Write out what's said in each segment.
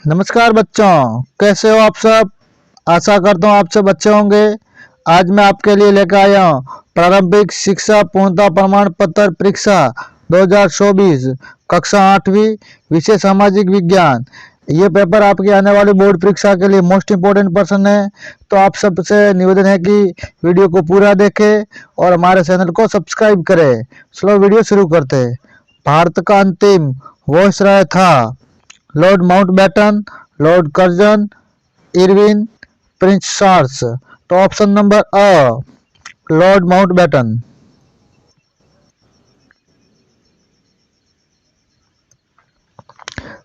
नमस्कार बच्चों, कैसे हो आप सब। आशा करता हूँ आप सब अच्छे होंगे। आज मैं आपके लिए लेकर आया हूँ प्रारंभिक शिक्षा पूर्णता प्रमाण पत्र परीक्षा 2024 कक्षा 8वीं विषय सामाजिक विज्ञान। ये पेपर आपकी आने वाली बोर्ड परीक्षा के लिए मोस्ट इम्पोर्टेंट पर्सन है। तो आप सबसे निवेदन है कि वीडियो को पूरा देखें और हमारे चैनल को सब्सक्राइब करें। चलो वीडियो शुरू करते हैं। भारत का अंतिम वायसराय था Lord Mountbatten, Lord Curzon, Irwin, Prince Charles. तो ऑप्शन नंबर लॉर्ड माउंटबेटन।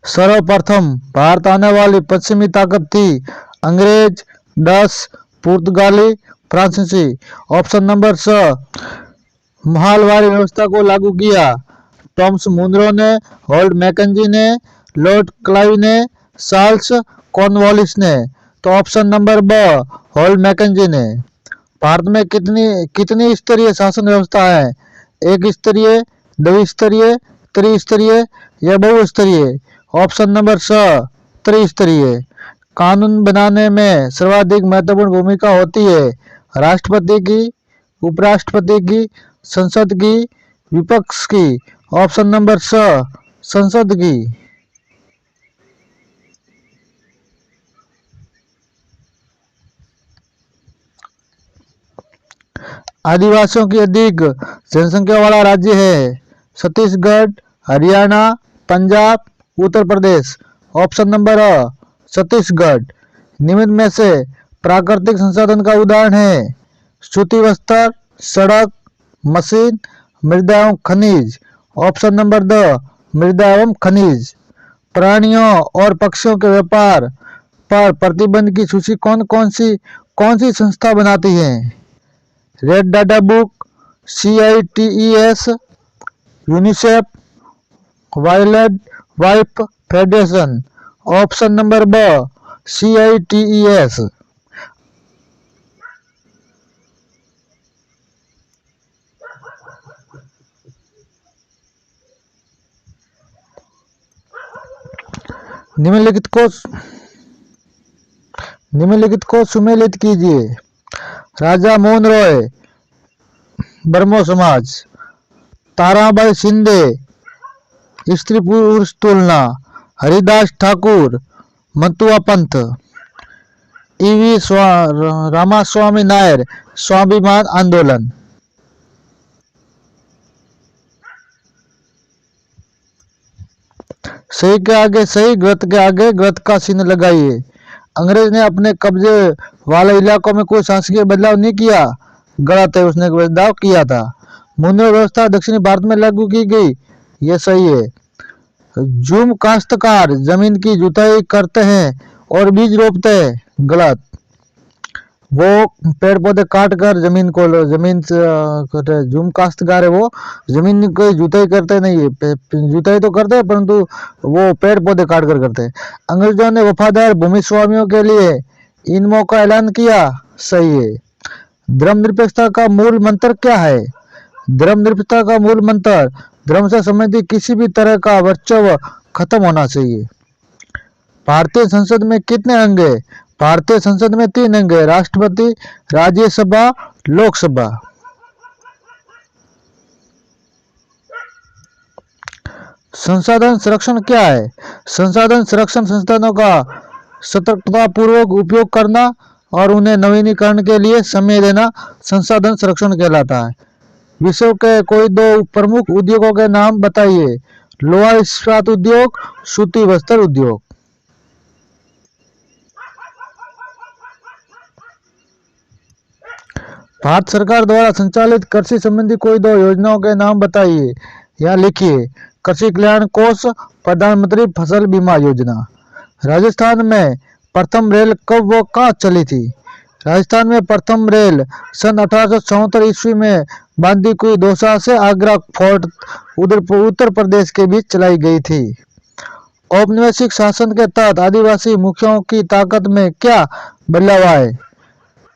सर्वप्रथम भारत आने वाली पश्चिमी ताकत थी अंग्रेज, डच, पुर्तगाली, फ्रांसीसी। ऑप्शन नंबर महलवारी व्यवस्था को लागू किया टॉमस मुनरो ने, हॉल्ट मैकेंजी ने, लॉर्ड क्लाइव ने, चार्ल्स कॉर्नवालिस ने। तो ऑप्शन नंबर हॉल्ट मैकेंजी ने। भारत में कितनी कितनी स्तरीय शासन व्यवस्था है? एक स्तरीय, द्विस्तरीय, त्रिस्तरीय या बहुस्तरीय? ऑप्शन नंबर त्रिस्तरीय। कानून बनाने में सर्वाधिक महत्वपूर्ण भूमिका होती है राष्ट्रपति की, उपराष्ट्रपति की, संसद की, विपक्ष की? ऑप्शन नंबर संसद की। आदिवासियों की अधिक जनसंख्या वाला राज्य है छत्तीसगढ़, हरियाणा, पंजाब, उत्तर प्रदेश। Option number Chhattisgarh. निम्न में से प्राकृतिक संसाधन का उदाहरण है सूती वस्त्र, सड़क, मशीन, मृदा एवं खनिज। ऑप्शन नंबर मृदा एवं खनिज। प्राणियों और पक्षियों के व्यापार पर प्रतिबंध की सूची कौन सी संस्था बनाती है? Red data book, CITES, UNICEF, wild life federation. Option number CITES। निम्नलिखित को सुमेलित कीजिए। राजा मोहन रॉय, ब्रह्मो समाज। ताराबाई शिंदे, स्त्री पुरुष तुलना। हरिदास ठाकुर, मतुआ पंथ। EV रामास्वामी नायर, स्वाभिमान आंदोलन। सही के आगे सही, गलत के आगे गलत का चिन्ह लगाइए। अंग्रेज ने अपने कब्जे वाले इलाकों में कोई शासकीय बदलाव नहीं किया। गलत है, उसने बदलाव किया था। मुद्रा व्यवस्था दक्षिणी भारत में लागू की गई, यह सही है। झूम काश्तकार जमीन की जुताई करते हैं और बीज रोपते हैं, गलत। वो पेड़ पौधे काट कर जमीन से झूम काश्तकार है, वो जमीन की जुताई करते नहीं है। जुताई तो करते हैं परंतु वो पेड़ पौधे काट कर करते हैं। अंग्रेजों ने वफादार भूमि स्वामियों के लिए इनमो का ऐलान किया, सही है। धर्मनिरपेक्षता का मूल मंत्र क्या है? धर्मनिरपेक्षता का मूल मंत्र धर्म से संबंधित किसी भी तरह का वर्चस्व खत्म होना चाहिए। भारतीय संसद में कितने अंग है? भारतीय संसद में 3 अंग है राष्ट्रपति, राज्यसभा, लोकसभा। संसाधन संरक्षण क्या है? संसाधन संरक्षण संसाधनों का सतर्कतापूर्वक उपयोग करना और उन्हें नवीनीकरण के लिए समय देना संसाधन संरक्षण कहलाता है। विश्व के कोई 2 प्रमुख उद्योगों के नाम बताइए। लोहा इस्पात उद्योग, सूती वस्त्र उद्योग। भारत सरकार द्वारा संचालित कृषि संबंधी कोई 2 योजनाओं के नाम बताइए। यहाँ लिखिए। कृषि कल्याण कोष, प्रधानमंत्री फसल बीमा योजना। राजस्थान में प्रथम रेल कब व कहाँ चली थी? राजस्थान में प्रथम रेल सन 1874 ईस्वी में बांदीकुई दौसा से आगरा फोर्ट उत्तर प्रदेश के बीच चलाई गई थी। औपनिवेशिक शासन के तहत आदिवासी मुखियाओं की ताकत में क्या बदलाव आए?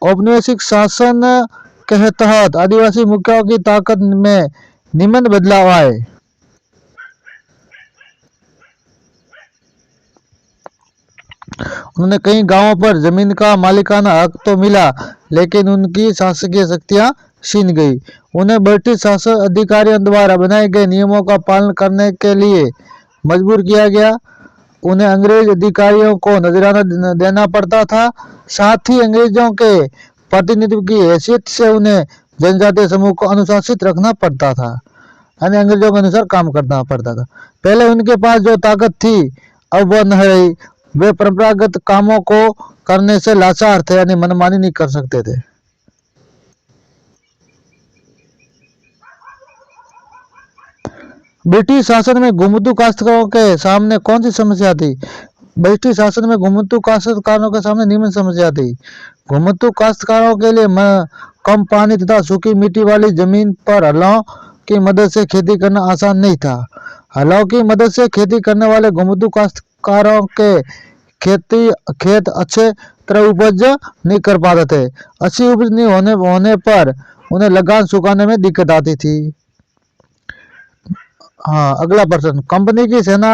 औपनिवेशिक शासन के तहत आदिवासी मुखियाओं की ताकत में निम्न बदलाव आए। उन्हें कई गांवों पर जमीन का मालिकाना हक तो मिला, लेकिन उनकी शासकीय शक्तियां छीन गई। उन्हें ब्रिटिश शासन अधिकारियों द्वारा बनाए गए नियमों का पालन करने के लिए मजबूर किया गया। उन्हें अंग्रेज अधिकारियों को नजराना देना पड़ता था। साथ ही अंग्रेजों के प्रतिनिधित्व की हैसियत से उन्हें जनजातीय समूह को अनुशासित रखना पड़ता था, यानी अंग्रेजों के अनुसार काम करना पड़ता था। पहले उनके पास जो ताकत थी अब वह न रही। वे परंपरागत कामों को करने से लाचार थे, यानी मनमानी नहीं कर सकते थे। ब्रिटिश शासन में घुमतू काश्तकारों के सामने कौन सी समस्या थी? ब्रिटिश शासन में घुमतू काश्तकारों के सामने निम्न समस्या थी। घुमतू काश्तकारों के लिए कम पानी तथा सूखी मिट्टी वाली जमीन पर हलों की मदद से खेती करना आसान नहीं था। हलों की मदद से खेती करने वाले घुमतू काश्तकारों के खेत अच्छे तरह उपज नहीं कर पाते थे। अच्छी उपज नहीं होने पर उन्हें लगान चुकाने में दिक्कत आती थी। हाँ, अगला प्रश्न, कंपनी की सेना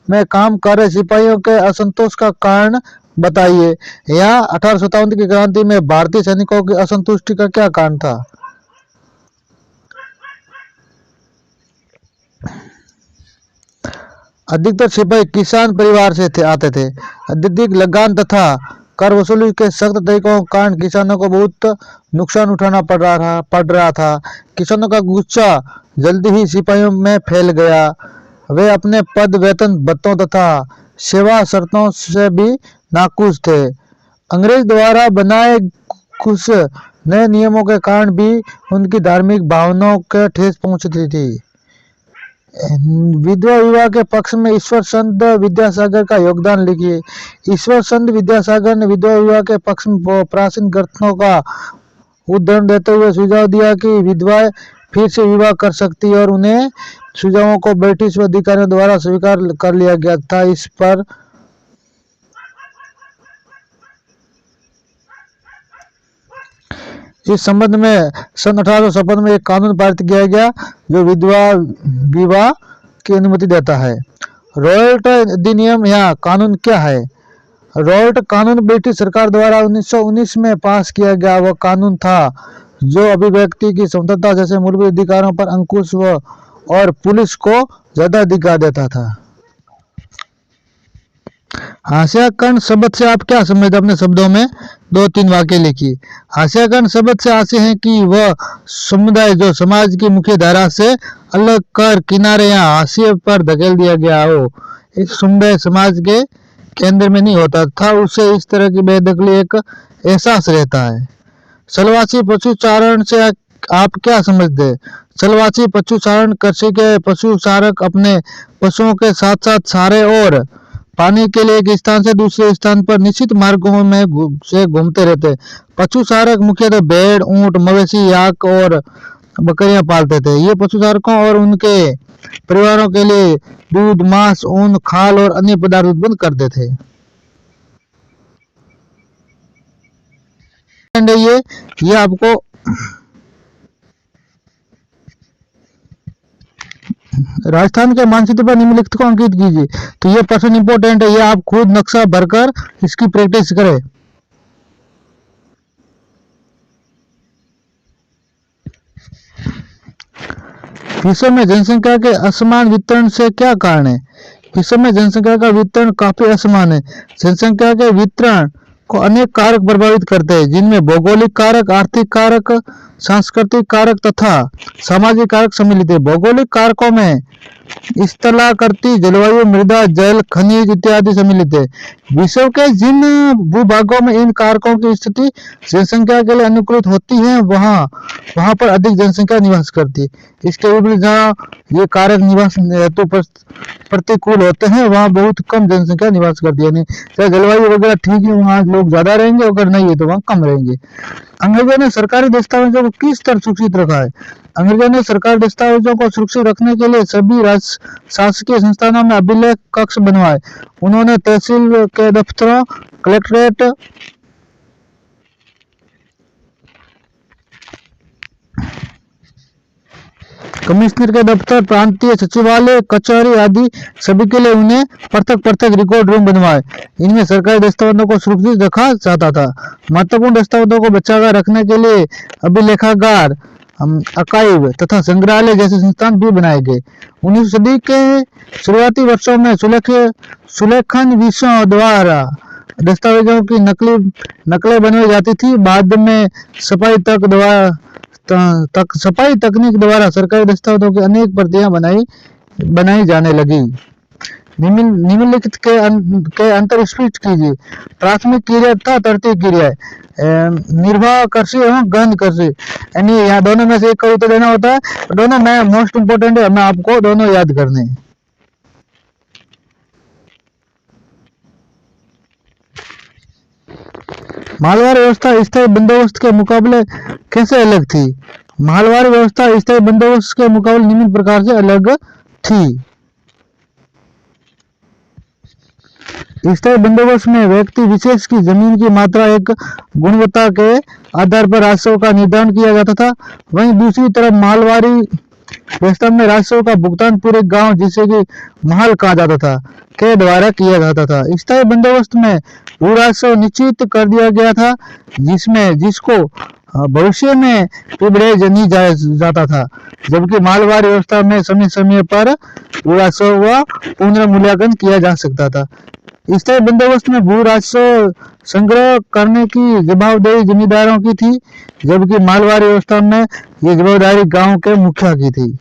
में काम कर रहे सिपाहियों के असंतोष का कारण बताइए। यहाँ 1857 की क्रांति में भारतीय सैनिकों की असंतुष्टि का क्या कारण था? अधिकतर सिपाही किसान परिवार से आते थे। अत्यधिक लगान तथा कर वसूली के सख्त तरीकों के कारण किसानों को बहुत नुकसान उठाना पड़ रहा था। किसानों का गुस्सा जल्दी ही सिपाहियों में फैल गया। वे अपने पद, वेतन, भत्तों तथा सेवा शर्तों से भी नाखुश थे। अंग्रेज द्वारा बनाए कुछ नए नियमों के कारण भी उनकी धार्मिक भावनाओं को ठेस पहुंचती थी। विधवा विवाह के पक्ष में ईश्वर चंद विद्यासागर का योगदान लिखिए। ईश्वर चंद विद्यासागर ने विधवा विवाह के पक्ष में प्राचीन ग्रंथों का उदाहरण देते हुए सुझाव दिया कि विधवाएं फिर से विवाह कर सकती है, और उन्हें सुझावों को ब्रिटिश अधिकारियों द्वारा स्वीकार कर लिया गया था। इस पर इस संबंध में सन 1856 में एक कानून पारित किया गया जो विधवा विवाह की अनुमति देता है। रॉयल्ट अधिनियम या कानून क्या है? रॉयल्ट कानून ब्रिटिश सरकार द्वारा 1919 में पास किया गया वह कानून था जो अभिव्यक्ति की स्वतंत्रता जैसे मूलभूत अधिकारों पर अंकुश और पुलिस को ज्यादा अधिकार देता था। हास्याकर्ण शब्द से आप क्या समझते? अपने शब्दों में 2-3 वाक्य लिखिए। हास्याकर्ण शब्द से आशय है कि वह समुदाय जो समाज की मुख्य धारा से अलग कर किनारे या हाशिए पर धकेल दिया गया हो। इस समुदाय समाज के केंद्र में नहीं होता था, उसे इस तरह की बेदखली एक एहसास रहता है। सलवासी पशुचारण से आप क्या समझते? सलवासी पशुचारण कृषि के पशुचारक अपने पशुओं के साथ साथ चारे और पानी के लिए एक स्थान से दूसरे स्थान पर निश्चित मार्गों में से घूमते रहते। पशुचारक मुख्यतः भेड़, ऊंट, मवेशी, याक और बकरियां पालते थे। ये पशुचारकों और उनके परिवारों के लिए दूध, मांस, ऊन, खाल और अन्य पदार्थ उत्पन्न करते थे। ये आपको राजस्थान के मानचित्र पर निम्नलिखित को अंकित कीजिए। तो ये प्रश्न इंपॉर्टेंट है, ये आप खुद नक्शा भरकर इसकी प्रैक्टिस करें। विश्व में जनसंख्या के असमान वितरण से क्या कारण है? विश्व में जनसंख्या का वितरण काफी असमान है। जनसंख्या के वितरण को अनेक कारक प्रभावित करते हैं, जिनमें भौगोलिक कारक, आर्थिक कारक, सांस्कृतिक कारक तथा सामाजिक कारक सम्मिलित है। भौगोलिक कारकों में स्थलाकृति, जलवायु, मृदा, जल, खनिज इत्यादि सम्मिलित है। विश्व के जिन भूभागों में इन कारकों की स्थिति जनसंख्या के लिए अनुकूलित होती है वहां पर अधिक जनसंख्या निवास करती है। इसके विपरीत जहाँ ये कारक निवास हेतु प्रतिकूल होते हैं वहां बहुत कम जनसंख्या निवास करती है। चाहे जलवायु वगैरह ठीक है वहां लोग ज्यादा रहेंगे, अगर नहीं है तो वहां कम रहेंगे। अंग्रेजों ने सरकारी दस्तावेजों को किस तरह सुरक्षित रखा है? अंग्रेजों ने सरकारी दस्तावेजों को सुरक्षित रखने के लिए सभी शासकीय संस्थानों में अभिलेख कक्ष बनवाए। उन्होंने तहसील के दफ्तरों, कलेक्ट्रेट, कमिश्नर के दफ्तर, प्रांतीय सचिवालय, कचहरी आदि सभी के लिए उन्हें पृथक पृथक रिकॉर्ड रूम बनवाए। इनमें सरकारी दस्तावेजों को सुरक्षित रखा जाता था। महत्वपूर्ण दस्तावेजों को बचाकर रखने के लिए अभिलेखागार, आर्काइव तथा संग्रहालय जैसे संस्थान भी बनाए गए। 19वीं सदी के शुरुआती वर्षों में सुलेखन विषयों द्वारा दस्तावेजों की नकलें बनाई जाती थी। बाद में छपाई तकनीक द्वारा सरकारी दस्तावेजों की अनेक प्रतियां बनाई जाने लगी। निम्नलिखित के अंतर स्पष्ट कीजिए। प्राथमिक क्रिया तथा तृतीय क्रियाएं, निर्वाह कृषि एवं गहन कृषि, यानी यहाँ दोनों में से एक का उत्तर देना होता है। दोनों में मोस्ट इंपोर्टेंट है, हमें आपको दोनों याद करने हैं। मालवाड़ी व्यवस्था स्थायी बंदोबस्त के मुकाबले कैसे अलग थी? मालवाड़ी व्यवस्था स्थायी बंदोबस्त के मुकाबले निम्न प्रकार से अलग थी। स्थायी बंदोबस्त में व्यक्ति विशेष की जमीन की मात्रा एक गुणवत्ता के आधार पर राजस्व का निर्धारण किया जाता था। वहीं दूसरी तरफ मालवाड़ी व्यवस्था में राजस्व का भुगतान पूरे गांव, जिसे कि महल कहा जाता था, के द्वारा किया जाता था। स्थायी बंदोबस्त में भू राजस्व निश्चित कर दिया गया था, जिसको भविष्य में पिबड़े नहीं जाता था, जबकि मालवाड़ी व्यवस्था में समय समय पर भू राजस्व व पुनर्मूल्यांकन किया जा सकता था। स्थायी बंदोबस्त में भू राजस्व संग्रह करने की जवाबदेही जमींदारों की थी, जबकि मालवाड़ी व्यवस्था में ये जवाबदारी गांव के मुखिया की थी।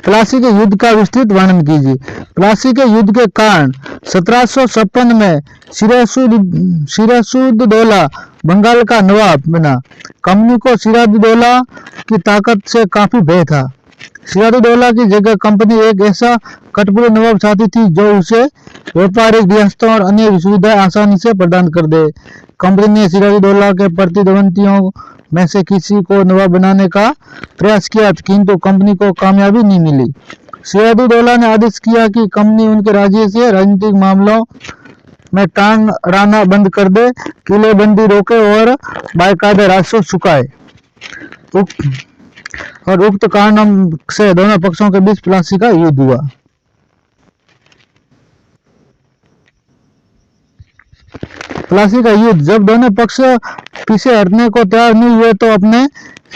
प्लासी के युद्ध का विस्तृत वर्णन कीजिए। प्लासी के युद्ध के कारण 1756 में सिराजुद्दौला बंगाल का नवाब बना। कंपनी को सिराजुद्दौला की ताकत से काफी भय था। सिराजुद्दौला की जगह कंपनी एक ऐसा कठपुतली नवाब चाहती थी जो उसे व्यापारिक रियासतों और अन्य सुविधाएं आसानी से प्रदान कर दे। कंपनी ने सिराजुद्दौला के प्रतिद्वंदियों में से किसी को नवाब बनाने का प्रयास किया, किंतु कंपनी को कामयाबी नहीं मिली। सिराजुद्दौला ने आदेश किया कि कंपनी उनके राज्य से राजनीतिक मामलों में टांग अड़ाना बंद कर दे, किलेबंदी रोके और बाकायदा राजस्व चुकाए। उक्त कारणों से दोनों पक्षों के बीच प्लासी का युद्ध हुआ। प्लासी का युद्ध, जब दोनों पक्ष पीछे हटने को तैयार नहीं हुए तो अपने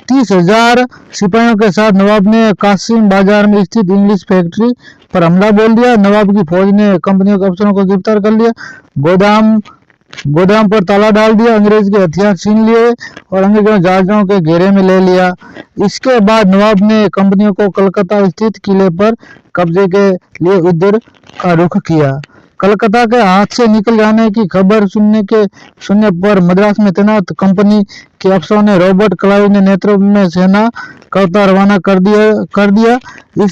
30,000 सिपाहियों के साथ नवाब ने कासिम बाजार में स्थित इंग्लिश फैक्ट्री पर हमला बोल दिया। नवाब की फौज ने कंपनियों के अफसरों को गिरफ्तार कर लिया, गोदाम पर ताला डाल दिया, अंग्रेज के हथियार छीन लिए और अंग्रेजों जहाजों के घेरे में ले लिया। इसके बाद नवाब ने कंपनियों को कलकत्ता स्थित किले पर कब्जे के लिए उधर का रुख किया। कलकत्ता के हाथ से निकल जाने की खबर सुनने पर मद्रास में तैनात कंपनी के अफसरों ने रॉबर्ट क्लाइव ने नेतृत्व में सेना का रवाना कर दिया। इस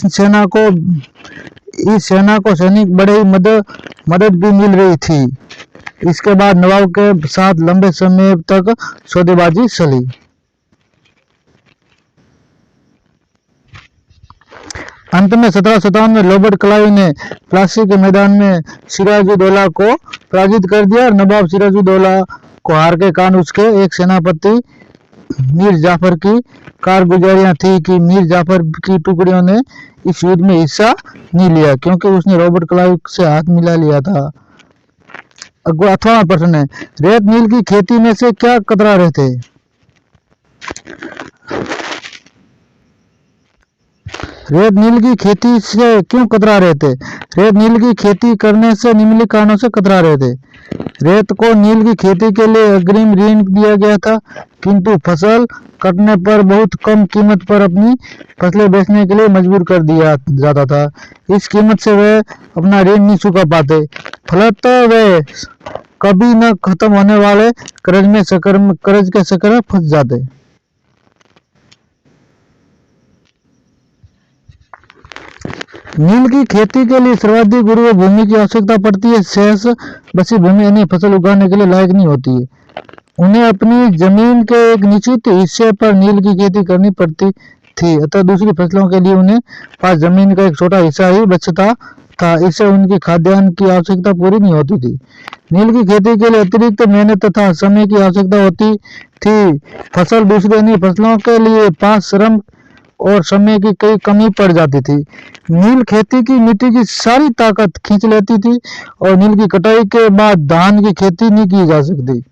सेना को सैनिक बड़े मदद भी मिल रही थी। इसके बाद नवाब के साथ लंबे समय तक सौदेबाजी चली। अंत में 1757 में रॉबर्ट क्लाइव ने प्लासी के मैदान में सिराजुद्दौला को पराजित कर दिया। नवाब सिराजुद्दौला को हार के कारण उसके एक सेनापति मीर जाफर की कारगुजारियां थी कि मीर जाफर की टुकड़ियों ने इस युद्ध में हिस्सा नहीं लिया, क्योंकि उसने रॉबर्ट क्लाइव से हाथ मिला लिया था। 18वां प्रश्न है, रेत नील की खेती में से क्या कतरा रहे थे? रेत नील की खेती से क्यों कतरा रहे थे? रेत नील की खेती करने से निम्नलिखित कारणों से कतरा रहे थे। रेत को नील की खेती के लिए अग्रिम ऋण दिया गया था, किंतु फसल कटने पर बहुत कम कीमत पर अपनी फसलें बेचने के लिए मजबूर कर दिया जाता था। इस कीमत से वे अपना ऋण नहीं चुका पाते, फलतः वे कभी न खत्म होने वाले कर्ज के चक्कर में फंस जाते। नील की खेती के लिए सर्वाधिक उर्वर भूमि की आवश्यकता पड़ती है। शेष बची भूमि अन्य फसल उगाने के लिए लायक नहीं होती है। उन्हें अपनी जमीन के एक निश्चित हिस्से पर नील की खेती करनी पड़ती थी, अतः दूसरी फसलों के लिए उन्हें पास जमीन का एक छोटा हिस्सा ही बचता था, इससे उनकी खाद्यान्न की आवश्यकता पूरी नहीं होती थी। नील की खेती के लिए अतिरिक्त मेहनत तथा समय की आवश्यकता होती थी। फसल दूसरी अन्य फसलों के लिए पास श्रम और समय की कई कमी पड़ जाती थी। नील खेती की मिट्टी की सारी ताकत खींच लेती थी और नील की कटाई के बाद धान की खेती नहीं की जा सकती।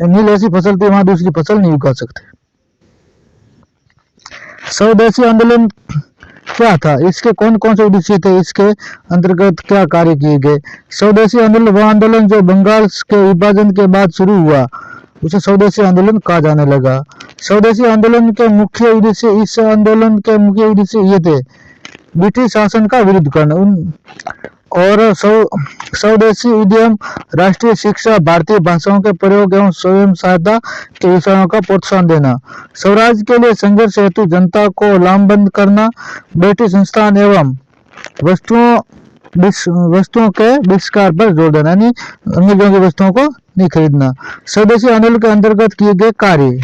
नील ऐसी फसल थी वहां दूसरी फसल नहीं उगा सकते। स्वदेशी आंदोलन क्या था, इसके कौन कौन से उद्देश्य थे, इसके अंतर्गत क्या कार्य किए गए। स्वदेशी आंदोलन वह आंदोलन जो बंगाल के विभाजन के बाद शुरू हुआ, उसे स्वदेशी आंदोलन कहा जाने लगा। स्वदेशी आंदोलन के मुख्य उद्देश्य, इस आंदोलन के मुख्य उद्देश्य ये थे: ब्रिटिश शासन का विरोध करना और स्वदेशी उद्यम, राष्ट्रीय शिक्षा, भारतीय भाषाओं के प्रयोग एवं स्वयं सहायता के विषयों का प्रोत्साहन देना, स्वराज के लिए संघर्ष हेतु जनता को लामबंद करना, ब्रिटिश संस्थान एवं वस्तुओं के बहिष्कार पर जोर देना, यानी अंग्रेजों की वस्तुओं को नहीं खरीदना। स्वदेशी आंदोलन के अंतर्गत किए गए कार्य,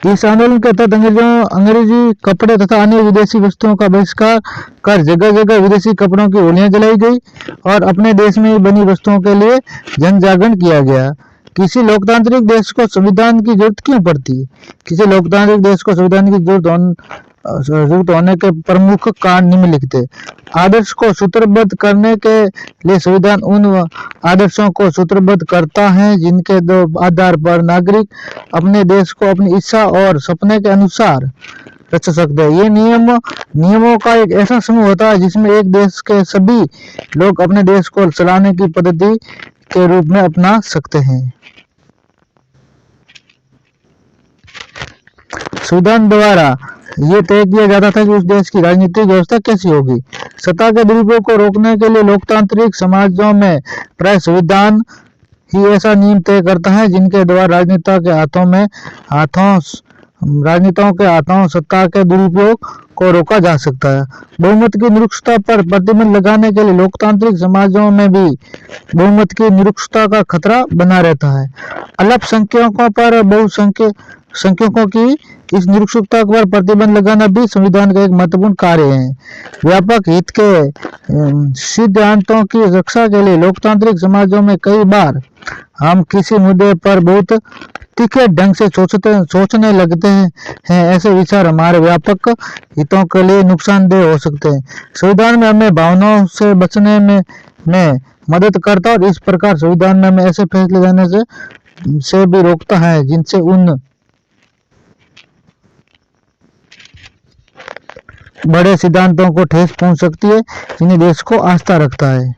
इस आंदोलन के तहत अंग्रेजी कपड़े तथा अन्य विदेशी वस्तुओं का बहिष्कार कर जगह जगह विदेशी कपड़ों की होलियां जलाई गई और अपने देश में बनी वस्तुओं के लिए जन जागरण किया गया। किसी लोकतांत्रिक देश को संविधान की जरूरत क्यों पड़ती है? किसी लोकतांत्रिक देश को संविधान की जरूरत होने के प्रमुख कारण निम्नलिखित है। आदर्श को सूत्रबद्ध करने के लिए संविधान उन आदर्शों को सूत्रबद्ध करता है जिनके दो आधार पर नागरिक अपने देश को अपनी इच्छा और सपने के अनुसार रच सकते हैं। ये नियमों का एक ऐसा समूह होता है जिसमें एक देश के सभी लोग अपने देश को चलाने की पद्धति के रूप में अपना सकते हैं। संविधान द्वारा ये तय किया जाता था कि उस देश की राजनीतिक व्यवस्था कैसी होगी। सत्ता के दुरुपयोग को रोकने के लिए लोकतांत्रिक समाजों में प्राय संविधान ही ऐसा नियम तय करता है जिनके द्वारा राजनेताओं के हाथों सत्ता के दुरुपयोग को रोका जा सकता है। बहुमत की निरंकुशता पर प्रतिबंध लगाने के लिए लोकतांत्रिक समाजों में भी बहुमत की निरंकुशता का खतरा बना रहता है। अल्पसंख्यकों पर बहुसंख्यकों की इस निरंकुशता पर प्रतिबंध लगाना भी संविधान का एक महत्वपूर्ण कार्य है। व्यापक हित के सिद्धांतों की रक्षा के लिए लोकतांत्रिक समाजों में कई बार हम किसी मुद्दे पर बहुत तीखे ढंग से सोचने लगते हैं। ऐसे विचार हमारे व्यापक हितों के लिए नुकसानदेह हो सकते हैं। संविधान में हमें भावनाओं से बचने में मदद करता है और इस प्रकार संविधान में हमें ऐसे फैसले लेने से भी रोकता है जिनसे उन बड़े सिद्धांतों को ठेस पहुंच सकती है जिन्हें देश को आस्था रखता है।